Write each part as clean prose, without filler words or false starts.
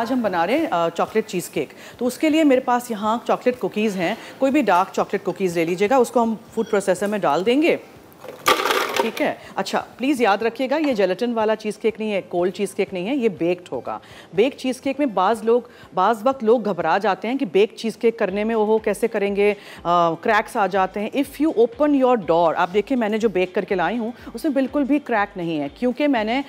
आज हम बना रहे हैं चॉकलेट चीज़ केक। तो उसके लिए मेरे पास यहाँ चॉकलेट कुकीज़ हैं, कोई भी डार्क चॉकलेट कुकीज़ ले लीजिएगा, उसको हम फूड प्रोसेसर में डाल देंगे। ठीक है। अच्छा, प्लीज़ याद रखिएगा ये जेलेटिन वाला चीज़ केक नहीं है, कोल्ड चीज़ केक नहीं है, ये बेक्ड होगा। बेक्ड चीज़ केक में बाज़ वक्त लोग घबरा जाते हैं कि बेक्ड चीज़ केक करने में वो कैसे करेंगे, क्रैक्स आ जाते हैं। If you open your door, आप देखिए मैंने जो बेक करके लाई हूँ उसमें बिल्कुल भी क्रैक नहीं है, क्योंकि मैंने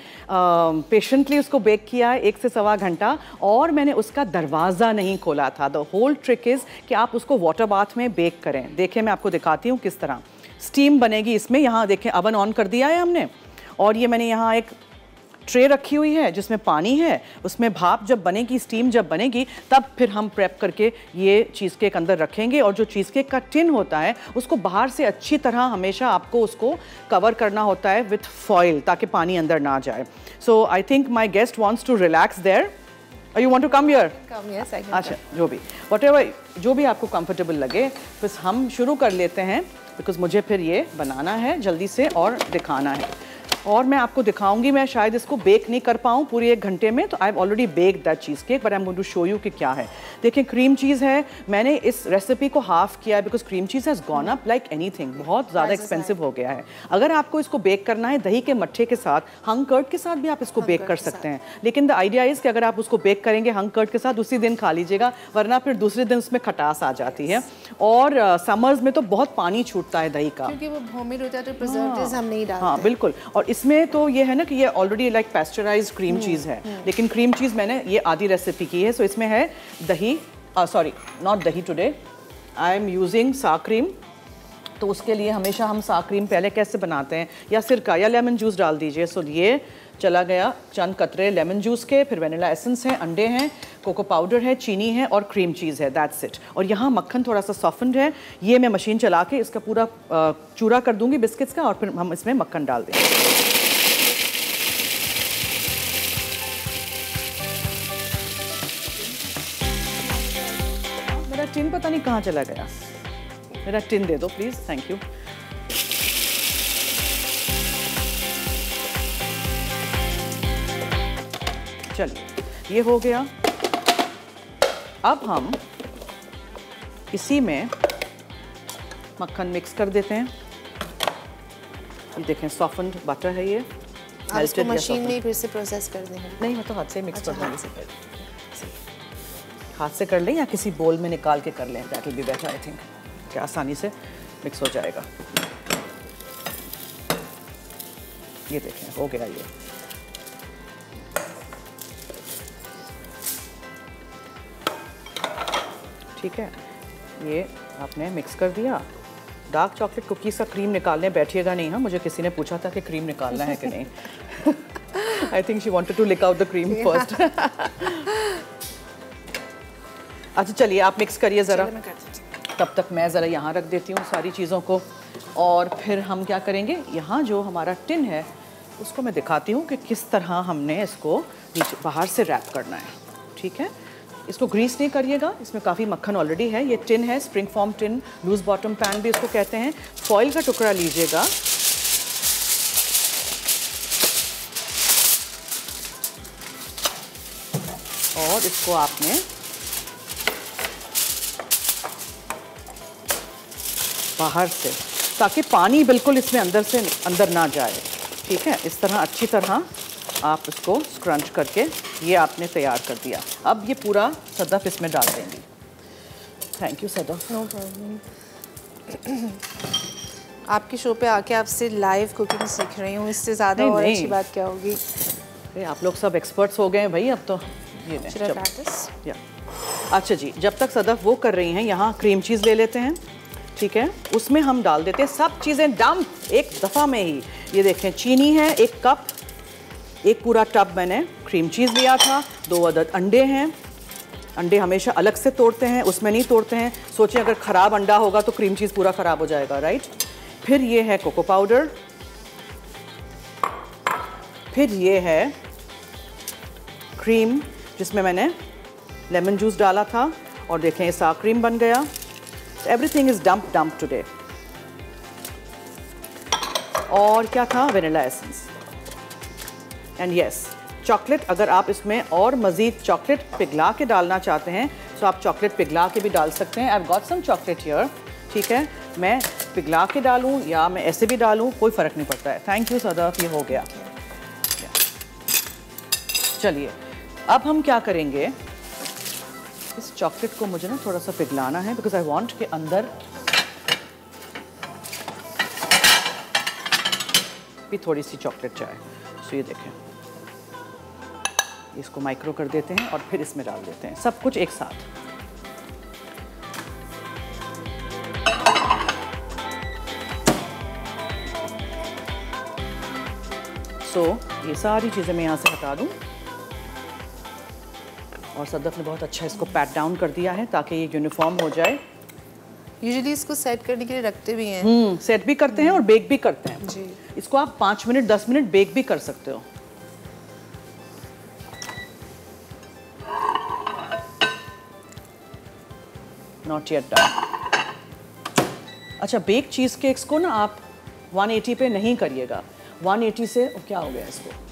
पेशेंटली उसको बेक किया है 1 से सवा घंटा, और मैंने उसका दरवाज़ा नहीं खोला था। द होल ट्रिक इज़ कि आप उसको वाटर बाथ में बेक करें। देखिए मैं आपको दिखाती हूँ किस तरह स्टीम बनेगी इसमें। यहाँ देखें अवन ऑन कर दिया है हमने, और ये मैंने यहाँ एक ट्रे रखी हुई है जिसमें पानी है, उसमें भाप जब बनेगी, स्टीम जब बनेगी, तब फिर हम प्रेप करके ये चीज़ केक अंदर रखेंगे। और जो चीज़ केक का टिन होता है उसको बाहर से अच्छी तरह हमेशा आपको उसको कवर करना होता है विथ फॉइल, ताकि पानी अंदर ना जाए। So I think my guest wants to relax there. You want to come here? Come, yes, I can. अच्छा, जो भी whatever, जो भी आपको कंफर्टेबल लगे, बस हम शुरू कर लेते हैं, बिकॉज मुझे फिर ये बनाना है जल्दी से और दिखाना है। और मैं आपको दिखाऊंगी, मैं शायद इसको बेक नहीं कर पाऊँ पूरी 1 घंटे में, तो I have already bake that cheesecake, but I am going to show you कि क्या है। देखिए क्रीम चीज़ है, मैंने इस रेसिपी को हाफ किया है because cream cheese has gone up like anything, बहुत ज़्यादा एक्सपेंसिव हो गया है। अगर आपको इसको बेक करना है दही के मट्ठे के साथ, हंग कर्ड के साथ भी आप इसको बेक कर सकते हैं, लेकिन द आइडिया इज़ कि अगर आप उसको बेक करेंगे हंग कर्ड के साथ, उसी दिन खा लीजिएगा, वरना फिर दूसरे दिन उसमें खटास आ जाती है। और समर्स में तो बहुत पानी छूटता है दही का, क्योंकि वो होममेड होता है तो प्रिजर्वेटिव्स हम नहीं डालते। हाँ बिल्कुल। और इसमें तो ये है ना कि ये ऑलरेडी लाइक पेस्चराइज्ड क्रीम चीज़ है, लेकिन क्रीम चीज़ मैंने ये आधी रेसिपी की है। सो इसमें है दही, सॉरी नॉट दही, टुडे आई एम यूजिंग सा क्रीम। तो उसके लिए हमेशा हम सा क्रीम पहले कैसे बनाते हैं, या सिरका या लेमन जूस डाल दीजिए। सो ये चला गया चंद कतरे लेमन जूस के, फिर वनीला एसेंस है, अंडे हैं, कोको पाउडर है, चीनी है और क्रीम चीज़ है, दैट्स इट। और यहाँ मक्खन थोड़ा सा सॉफ्टन्ड है, ये मैं मशीन चला के इसका पूरा चूरा कर दूंगी बिस्किट्स का, और फिर हम इसमें मक्खन डाल देंगे। मेरा टिन पता नहीं कहाँ चला गया, मेरा टिन दे दो प्लीज़, थैंक यू। चलिए ये हो गया। अब हम इसी में मक्खन मिक्स कर देते हैं। ये देखें सॉफ्टन्ड बटर है ये, इसको मशीन में फिर से प्रोसेस कर देंगे? नहीं, मैं तो हाथ से मिक्स कर दूँगी। इसे हाथ से कर लें या किसी बोल में निकाल के कर लें, that will be better I think, कि आसानी से मिक्स हो जाएगा। ये देखें हो गया ये। ठीक है, ये आपने मिक्स कर दिया। डार्क चॉकलेट कुकीज़ का क्रीम निकालने बैठिएगा नहीं। हाँ, मुझे किसी ने पूछा था कि क्रीम निकालना है कि नहीं। I think she wanted to lick out the cream first. अच्छा चलिए आप मिक्स करिए ज़रा, तब तक मैं ज़रा यहाँ रख देती हूँ सारी चीज़ों को। और फिर हम क्या करेंगे, यहाँ जो हमारा टिन है उसको मैं दिखाती हूँ कि किस तरह हमने इसको नीचे बाहर से रैप करना है। ठीक है, इसको ग्रीस नहीं करिएगा, इसमें काफ़ी मक्खन ऑलरेडी है। ये टिन है, springform tin, loose bottom pan भी इसको कहते हैं। फॉइल का टुकड़ा लीजिएगा, और इसको आपने बाहर से, ताकि पानी बिल्कुल इसमें अंदर ना जाए। ठीक है, इस तरह अच्छी तरह आप इसको स्क्रंच करके ये आपने तैयार कर दिया। अब ये पूरा सदफ इसमें डाल देंगे। Thank you Sadaf. No problem. आपकी शो पे आके आपसे लाइव कुकिंग सीख रही हूँ, इससे ज़्यादा और अच्छी बात क्या होगी। अरे आप लोग सब एक्सपर्ट्स हो गए हैं भाई, अब तो ये या। अच्छा जी, जब तक सदफ वो कर रही हैं, यहाँ क्रीम चीज़ ले लेते हैं। ठीक है, उसमें हम डाल देते हैं सब चीज़ें डंप एक दफ़ा में ही। ये देखें चीनी है 1 कप, एक पूरा टब मैंने क्रीम चीज़ लिया था, 2 अदद अंडे हैं। अंडे हमेशा अलग से तोड़ते हैं, उसमें नहीं तोड़ते हैं। सोचें अगर ख़राब अंडा होगा तो क्रीम चीज़ पूरा ख़राब हो जाएगा, राइट। फिर ये है कोको पाउडर, फिर ये है क्रीम जिसमें मैंने लेमन जूस डाला था, और देखें ये सा क्रीम बन गया। Everything is dump today. और क्या था, vanilla essence. And yes, chocolate अगर आप इसमें और मज़ीद चॉकलेट पिघला के डालना चाहते हैं तो आप चॉकलेट पिघला के भी डाल सकते हैं। I have got some chocolate here, ठीक है, मैं पिघला के डालूं या मैं ऐसे भी डालूं, कोई फ़र्क नहीं पड़ता है। थैंक यू सदफ, ये हो गया। चलिए अब हम क्या करेंगे, इस चॉकलेट को मुझे ना थोड़ा सा पिघलाना है बिकॉज आई वांट के अंदर भी थोड़ी सी चॉकलेट जाए। सो ये देखें, इसको माइक्रो कर देते हैं और फिर इसमें डाल देते हैं सब कुछ एक साथ। सो ये सारी चीज़ें मैं यहाँ से हटा दूँ और सदफ ने बहुत अच्छा इसको पैट डाउन कर दिया है ताकि ये यूनिफॉर्म हो जाए। यूजुअली इसको सेट करने के लिए रखते भी हैं। सेट भी करते हैं और बेक भी करते हैं जी। इसको आप 5 मिनट 10 मिनट बेक भी कर सकते हो। Not yet done. अच्छा, बेक चीज़ केक्स को ना आप 180 पे नहीं करिएगा। 180 से क्या हो गया, इसको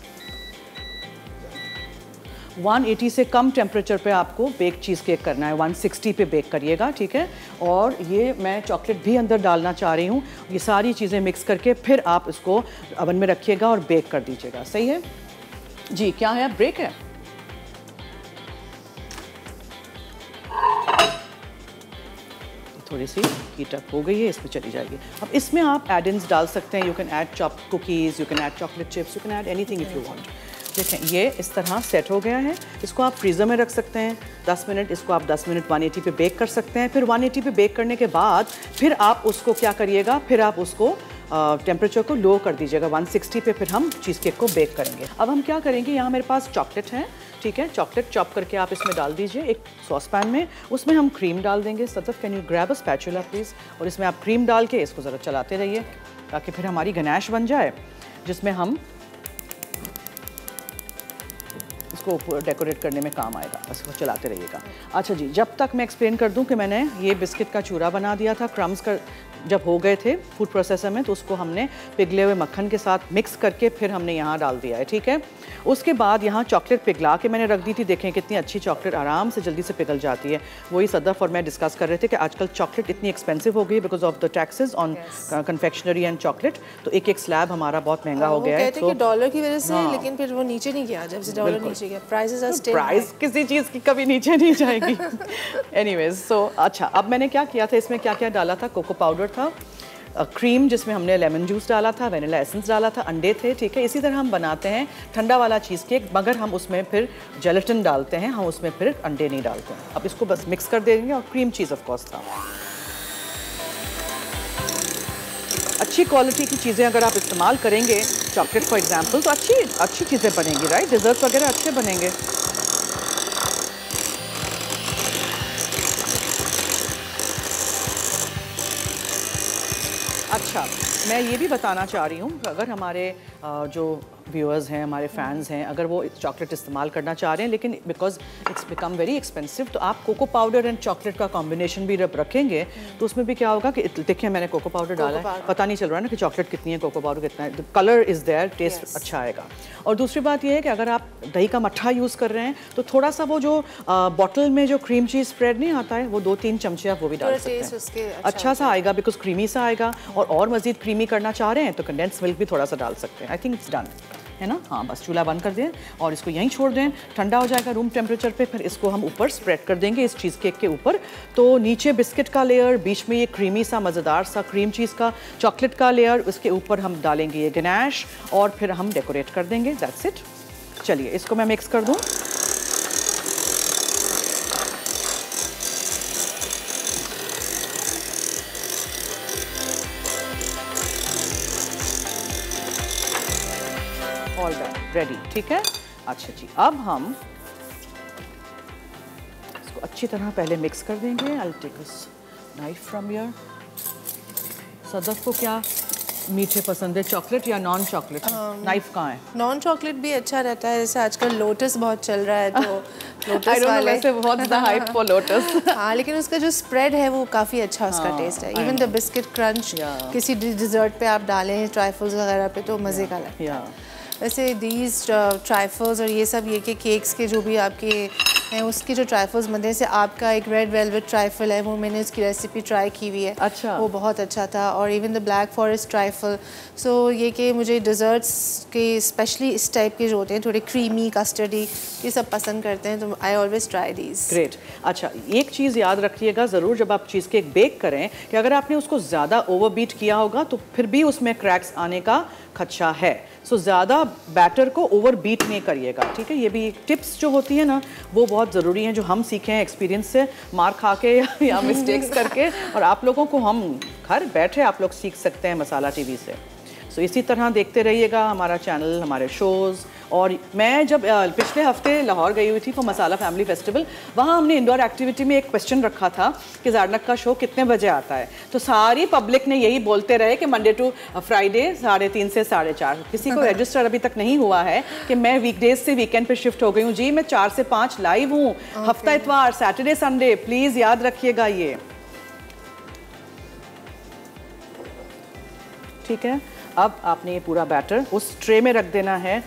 180 से कम टेम्परेचर पे आपको बेक चीज़ केक करना है। 160 पे बेक करिएगा, ठीक है। और ये मैं चॉकलेट भी अंदर डालना चाह रही हूँ। ये सारी चीज़ें मिक्स करके फिर आप इसको अवन में रखिएगा और बेक कर दीजिएगा। सही है जी। क्या है, ब्रेक है? थोड़ी सी हीट अप हो गई है, इसमें चली जाएगी। अब इसमें आप एड-इन्स डाल सकते हैं। You can add chop cookies, you can add chocolate chips, you can add anything if you want. देखें, ये इस तरह सेट हो गया है। इसको आप फ्रीज़र में रख सकते हैं 10 मिनट। इसको आप 10 मिनट 180 पे बेक कर सकते हैं। फिर 180 पे बेक करने के बाद फिर आप उसको क्या करिएगा, फिर आप उसको टेम्परेचर को लो कर दीजिएगा 160 पे। फिर हम चीज़ केक को बेक करेंगे। अब हम क्या करेंगे, यहाँ मेरे पास चॉकलेट है, ठीक है। चॉकलेट चॉप करके आप इसमें डाल दीजिए एक सॉस पैन में। उसमें हम क्रीम डाल देंगे। Sadaf, can you grab a spatula please? और इसमें आप क्रीम डाल के इसको ज़रा चलाते रहिए ताकि फिर हमारी गनाश बन जाए, जिसमें हम इसको डेकोरेट करने में काम आएगा। बस इसको चलाते रहिएगा। अच्छा जी, जब तक मैं एक्सप्लेन कर दूं कि मैंने ये बिस्किट का चूरा बना दिया था। क्रम्स का जब हो गए थे फूड प्रोसेसर में, तो उसको हमने पिघले हुए मक्खन के साथ मिक्स करके फिर हमने यहाँ डाल दिया है, ठीक है। उसके बाद यहाँ चॉकलेट पिघला के मैंने रख दी थी। देखें कितनी अच्छी चॉकलेट आराम से जल्दी से पिघल जाती है। वही सदफ और मैं डिस्कस कर रहे थे कि आजकल चॉकलेट इतनी एक्सपेंसिव हो गई because of the taxes on confectionery and chocolate. तो एक एक स्लैब हमारा बहुत महंगा हो गया है। कहते हैं कि डॉलर की वजह से, लेकिन फिर वो नीचे नहीं गया। जब से डॉलर नीचे गया, प्राइसेस आर स्टिल, प्राइस किसी चीज़ की कभी नीचे नहीं जाएगी। एनीवेज, सो अच्छा, अब मैंने क्या किया था, इसमें क्या क्या डाला था। कोको पाउडर था, क्रीम जिसमें हमने लेमन जूस डाला था, वनीला एसेंस डाला था, अंडे थे, ठीक है। इसी तरह हम बनाते हैं ठंडा वाला चीज़ केक, मगर हम उसमें फिर जेलेटिन डालते हैं, हम उसमें फिर अंडे नहीं डालते हैं। अब इसको बस मिक्स कर देंगे। और क्रीम चीज़ ऑफ कोर्स था। अच्छी क्वालिटी की चीज़ें अगर आप इस्तेमाल करेंगे, चॉकलेट फॉर एग्जांपल, तो अच्छी चीज़ें बनेंगी, राइट। डिज़र्ट वगैरह अच्छे बनेंगे। अच्छा, मैं ये भी बताना चाह रही हूँ, अगर हमारे जो व्यूअर्स हैं, हमारे फैंस हैं, अगर वो चॉकलेट इस्तेमाल करना चाह रहे हैं लेकिन because it's become very expensive, तो आप कोको पाउडर एंड चॉकलेट का कॉम्बिनेशन भी रखेंगे तो उसमें भी क्या होगा कि देखिए मैंने कोको पाउडर डाला है, पता नहीं चल रहा है ना कि चॉकलेट कितनी है, कोको पाउडर कितना है। कलर इज़ देयर, टेस्ट अच्छा आएगा। और दूसरी बात ये है कि अगर आप दही का मट्ठा यूज़ कर रहे हैं तो थोड़ा सा वो जो बॉटल में जो क्रीम चीज़ स्प्रेड नहीं आता है, वो 2-3 चमचे आप वो भी डाल सकते हैं। अच्छा सा आएगा बिकॉज क्रीमी सा आएगा। और मज़ीद क्रीमी करना चाह रहे हैं तो कंडेंस मिल्क भी थोड़ा सा डाल सकते हैं। आई थिंक इट्स डन, है ना। हाँ, बस चूल्हा बंद कर दें और इसको यहीं छोड़ दें, ठंडा हो जाएगा रूम टेम्परेचर पे। फिर इसको हम ऊपर स्प्रेड कर देंगे इस चीज़ केक के ऊपर। तो नीचे बिस्किट का लेयर, बीच में ये क्रीमी सा मज़ेदार सा क्रीम चीज़ का चॉकलेट का लेयर, उसके ऊपर हम डालेंगे ये गनाश और फिर हम डेकोरेट कर देंगे। That's it. चलिए इसको मैं मिक्स कर दूँ। ऑल डन, रेडी, ठीक है। अच्छा जी, अब हम इसको अच्छी तरह पहले मिक्स कर देंगे। I take this knife from here. Sadaf को क्या मीठे पसंद है, चॉकलेट या नॉन चॉकलेट? नाइफ कहाँ है? नॉन चॉकलेट भी अच्छा रहता है, जैसे आजकल लोटस बहुत चल रहा है तो लोटस वाले वैसे बहुत ज़्यादा हाइप फॉर लोटस। हाँ, लेकिन उसका जो स्प्रेड है वो काफ़ी अच्छा उसका टेस्ट है। इवन द बिस्किट क्रंच किसी डिज़र्ट पे आप डालें, ट्राइफल्स वगैरह पे, तो मज़े का लगता है। वैसे दीज ट्राइफल्स और ये सब ये के केक्स के जो भी आपके हैं उसके जो ट्राइफल्स बनते हैं, जैसे आपका एक रेड वेलवेट ट्राइफल है, वो मैंने उसकी रेसिपी ट्राई की हुई है। अच्छा। वो बहुत अच्छा था। और even the black forest trifle. So ये कि मुझे डिज़र्ट्स के स्पेशली इस टाइप के जो होते हैं थोड़े क्रीमी कस्टर्डी ये सब पसंद करते हैं, तो I always try these. Great. अच्छा, एक चीज़ याद रखिएगा ज़रूर जब आप चीज़ केक बेक करें कि अगर आपने उसको ज़्यादा ओवरबीट किया होगा तो फिर भी उसमें क्रैक्स आने का खदशा है। सो ज़्यादा बैटर को ओवर बीट नहीं करिएगा, ठीक है। ये भी टिप्स जो होती है ना वो बहुत ज़रूरी हैं, जो हम सीखे हैं एक्सपीरियंस से, मार खा के या मिस्टेक्स करके, और आप लोगों को हम घर बैठे आप लोग सीख सकते हैं मसाला टीवी से। सो इसी तरह देखते रहिएगा हमारा चैनल, हमारे शोज़। और मैं जब पिछले हफ्ते लाहौर गई हुई थी फॉर मसाला फैमिली फेस्टिवल, वहाँ हमने इंडोर एक्टिविटी में एक क्वेश्चन रखा था कि ज़ारनक का शो कितने बजे आता है, तो सारी पब्लिक ने यही बोलते रहे कि मंडे टू फ्राइडे 3:30 से 4:30। किसी को रजिस्टर अभी तक नहीं हुआ है कि मैं वीकडेज से वीकेंड पे शिफ्ट हो गई हूँ। जी मैं 4 से 5 लाइव हूँ, हफ्ता इतवार, सैटरडे संडे, प्लीज़ याद रखिएगा ये, ठीक है। अब आपने ये पूरा बैटर उस ट्रे में रख देना है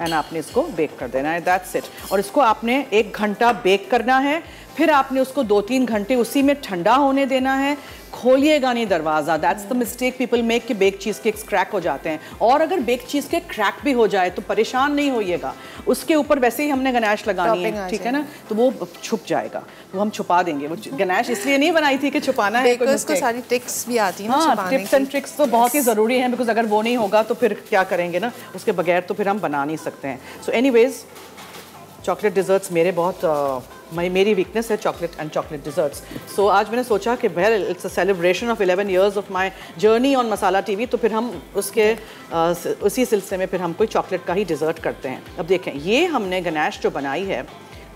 एंड आपने इसको बेक कर देना है, दैट्स इट। और इसको आपने 1 घंटा बेक करना है, फिर आपने उसको 2-3 घंटे उसी में ठंडा होने देना है। खोलिएगा नहीं दरवाज़ा, that's the mistake people make कि बेक चीज़ केक्स क्रैक हो जाते हैं। और अगर बेक चीज़ केक क्रैक भी हो जाए तो परेशान नहीं होइएगा, उसके ऊपर वैसे ही हमने गनाश लगानी है, ठीक है ना, तो वो छुप जाएगा, वो हम छुपा देंगे। वो गनाश इसलिए नहीं बनाई थी कि छुपाना है, उसको सारी ट्रिक्स भी आती हैं। हाँ, टिप्स एंड ट्रिक्स तो बहुत ही ज़रूरी हैं, बिकॉज अगर वो नहीं होगा तो फिर क्या करेंगे ना, उसके बगैर तो फिर हम बना नहीं सकते हैं। सो एनीवेज चॉकलेट डिज़र्ट्स मेरे बहुत मेरी वीकनेस है, चॉकलेट एंड चॉकलेट डिज़र्ट्स। सो आज मैंने सोचा कि well it's a celebration of 11 years of my journey on masala TV, तो फिर हम उसके उसी सिलसिले में फिर हम कोई चॉकलेट का ही डिज़र्ट करते हैं। अब देखें, ये हमने गनाश जो बनाई है,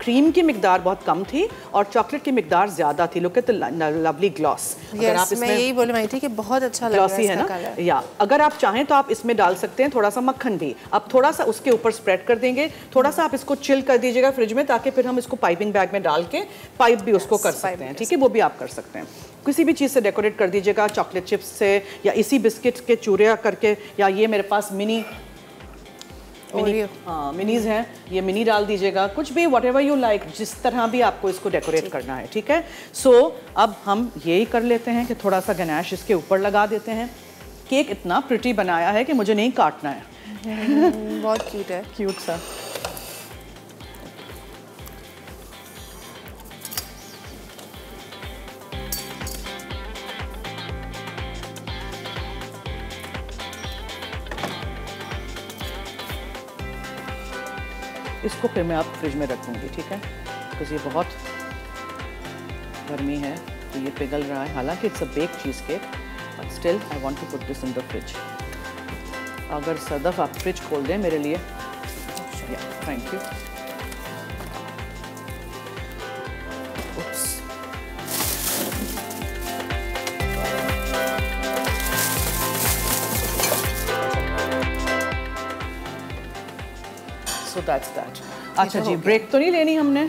क्रीम की मिकदार बहुत कम थी और चॉकलेट की मिकदार ज़्यादा थी। Look at the lovely gloss. अगर आप इसमें, मैं यही बोलने वाली थी कि बहुत अच्छा लग रहा है इसका कलर। या अगर आप चाहें तो आप इसमें डाल सकते हैं थोड़ा सा मक्खन भी। आप थोड़ा सा उसके ऊपर स्प्रेड कर देंगे, थोड़ा सा आप इसको चिल कर दीजिएगा फ्रिज में, ताकि फिर हम इसको पाइपिंग बैग में डाल के पाइप भी उसको कर सकते हैं, ठीक है। वो भी आप कर सकते हैं, किसी भी चीज़ से डेकोरेट कर दीजिएगा, चॉकलेट चिप्स से या इसी बिस्किट के चूरे करके, या ये मेरे पास हाँ मिनीज़ हैं, ये मिनी डाल दीजिएगा, कुछ भी वट एवर यू लाइक, जिस तरह भी आपको इसको डेकोरेट करना है, ठीक है। सो अब हम यही कर लेते हैं कि थोड़ा सा गनाश इसके ऊपर लगा देते हैं। केक इतना प्रिटी बनाया है कि मुझे नहीं काटना है। बहुत क्यूट है, क्यूट सा। इसको फिर मैं अब फ्रिज में रख दूँगी, ठीक है, बिकॉज ये बहुत गर्मी है तो ये पिघल रहा है। हालांकि it's a bake cheesecake, but still I want to put this in the fridge. अगर सदफ आप फ्रिज खोल दें मेरे लिए, thank you. So that's that. अच्छा जी, ब्रेक तो नहीं लेनी हमने?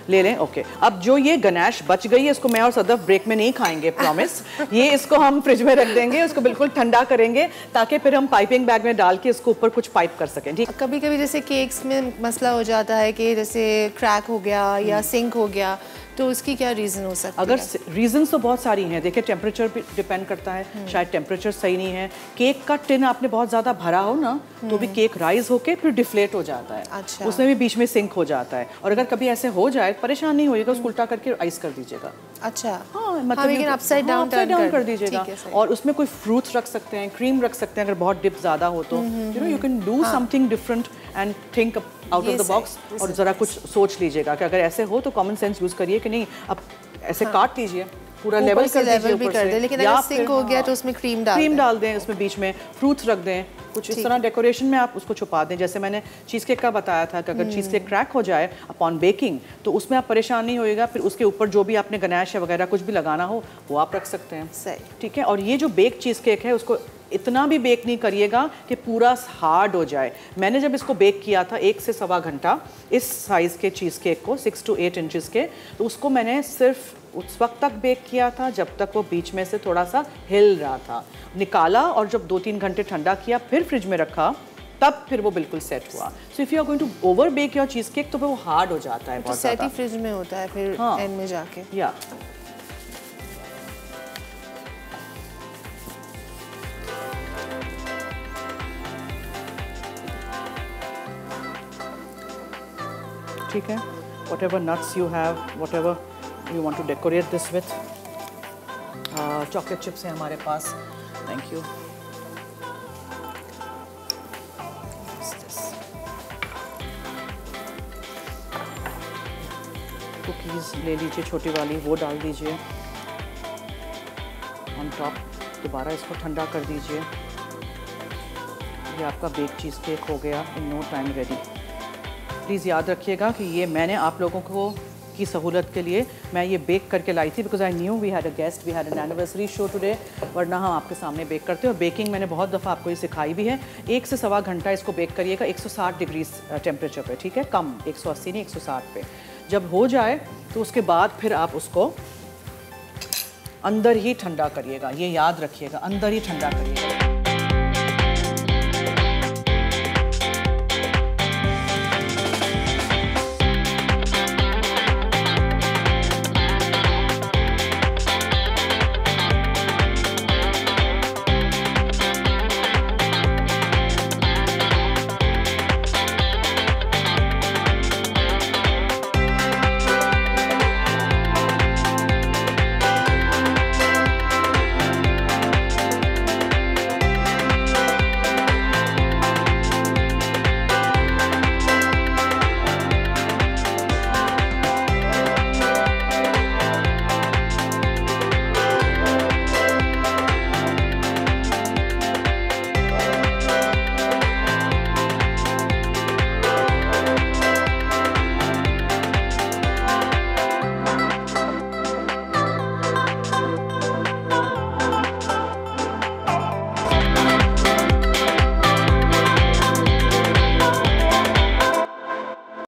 ले लें, ओके। अब जो ये गनाश बच गई है इसको मैं और सदफ ब्रेक में नहीं खाएंगे, प्रॉमिस। ये इसको हम फ्रिज में रख देंगे, उसको बिल्कुल ठंडा करेंगे ताकि फिर हम पाइपिंग बैग में डाल के इसको ऊपर कुछ पाइप कर सकें, ठीक। कभी कभी जैसे केक्स में मसला हो जाता है कि जैसे क्रैक हो गया या सिंक हो गया, तो उसकी क्या रीज़न हो सकता है? अगर रीजंस तो बहुत सारी हैं, देखिए टेम्परेचर भी डिपेंड करता है, शायद टेम्परेचर सही नहीं है। केक का टिन आपने बहुत ज़्यादा भरा हो ना तो भी केक राइज होके फिर डिफ्लेट हो जाता है। अच्छा। उसमें भी बीच में सिंक हो जाता है। और अगर कभी ऐसे हो जाए परेशान नहीं होइएगा, उसको उल्टा करके आइस कर दीजिएगा। अच्छा, हाँ, मतलब लेकिन अपसाइड डाउन कर दीजिएगा। और उसमें कोई फ्रूट्स रख सकते हैं, क्रीम रख सकते हैं, अगर बहुत डिप ज़्यादा हो तो you know you can do something different and think out of the box. और ज़रा कुछ सोच लीजिएगा कि अगर ऐसे हो तो कॉमन सेंस यूज़ करिए कि नहीं, अब ऐसे काट लीजिए, पूरा लेवल कर दीजिए ऊपर से, लेकिन अगर सिंक हो गया तो उसमें क्रीम डाल दें, उसमें बीच में फ्रूट्स रख दें, कुछ इस तरह डेकोरेशन में आप उसको छुपा दें। जैसे मैंने चीज़ केक का बताया था कि अगर चीज़ केक क्रैक हो जाए अपॉन बेकिंग तो उसमें आप परेशान नहीं होइएगा, फिर उसके ऊपर जो भी आपने गनाश वगैरह कुछ भी लगाना हो वो आप रख सकते हैं, सही, ठीक है। और ये जो बेक चीज़ केक है उसको इतना भी बेक नहीं करिएगा कि पूरा हार्ड हो जाए। मैंने जब इसको बेक किया था 1 से 1.25 घंटा इस साइज़ के चीज़ केक को, 6 to 8 इंचेस के, तो उसको मैंने सिर्फ उस वक्त तक बेक किया था जब तक वो बीच में से थोड़ा सा हिल रहा था। निकाला और जब 2-3 घंटे ठंडा किया फिर फ्रिज में रखा, तब फिर वो बिल्कुल सेट हुआ। So if you are going to overbake your cheesecake तो फिर वो हार्ड हो जाता है बहुत ज़्यादा। सेट ही फ्रिज में होता है फिर एंड में जाके। या ठीक है, whatever nuts you have, whatever you want to decorate this with. Chocolate chips हैं हमारे पास, थैंक यू। कुकीज़ ले लीजिए छोटी वाली, वो डाल दीजिए ऑन टॉप। दोबारा इसको ठंडा कर दीजिए। ये आपका बेक चीज़ केक हो गया in no time ready. Please याद रखिएगा कि ये मैंने आप लोगों को की सहूलत के लिए मैं ये बेक करके लाई थी, because I knew we had a guest, we had an anniversary show today, वरना हम आपके सामने बेक करते हैं। और बेकिंग मैंने बहुत दफ़ा आपको ये सिखाई भी है। 1 से सवा घंटा इसको बेक करिएगा 160 डिग्री टेम्परेचर पे, ठीक है, कम 180 नहीं 160 पे। जब हो जाए तो उसके बाद फिर आप उसको अंदर ही ठंडा करिएगा, ये याद रखिएगा, अंदर ही ठंडा करिएगा।